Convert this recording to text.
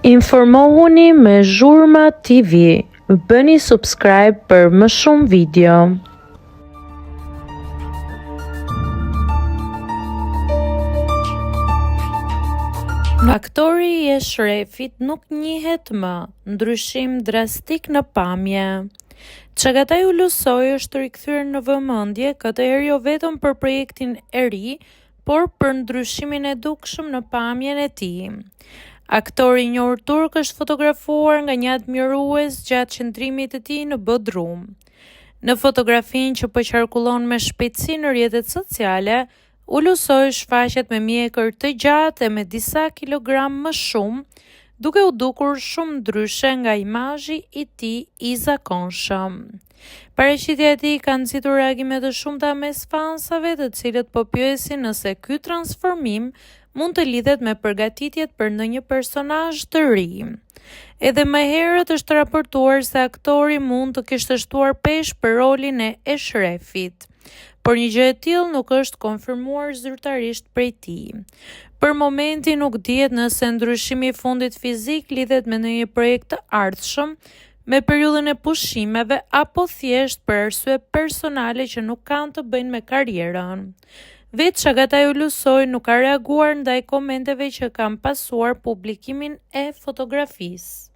Informohuni me Zhurma TV. Bëni subscribe për më shumë video. Aktori i Eshrefit nuk njihet më, ndryshim drastik në pamje. Çagataj Ulusoi është rikthyer në vëmendje, këtë herë jo vetëm për projektin e ri, por për ndryshimin e dukshëm në pamjen e tij. Aktori i njohur turk është fotografuar nga një admirues gjatë qëndrimit të tij në Bodrum. Në fotografinë që po qarkullon me shpejtësi në rrjetet sociale, Ulusoi shfaqet me mjekër të gjatë e me disa kilogram më shumë, duke u dukur shumë ndryshe nga imazhi i tij i zakonshëm. Paraqitja e tij ka nxitur reagime të shumta mes fansave, të cilët po pyesin nëse ky transformim mund të lidhet me përgatitjet për ndonjë personazh të ri. Edhe më herët është raportuar se aktori mund të kishte shtuar peshë për rolin e Eshrefit, por një gjë e tillë nuk është konfirmuar zyrtarisht prej tij. Për momentin nuk dihet nëse ndryshimi i fundit fizik lidhet me ndonjë projekt të ardhshëm, me periudhën e pushimeve apo thjesht për arsye personale që nuk kanë të bëjnë me karrierën. Vetë Çagataj Ulusoi nuk ka reaguar ndaj komenteve që kanë pasuar publikimin e fotografisë.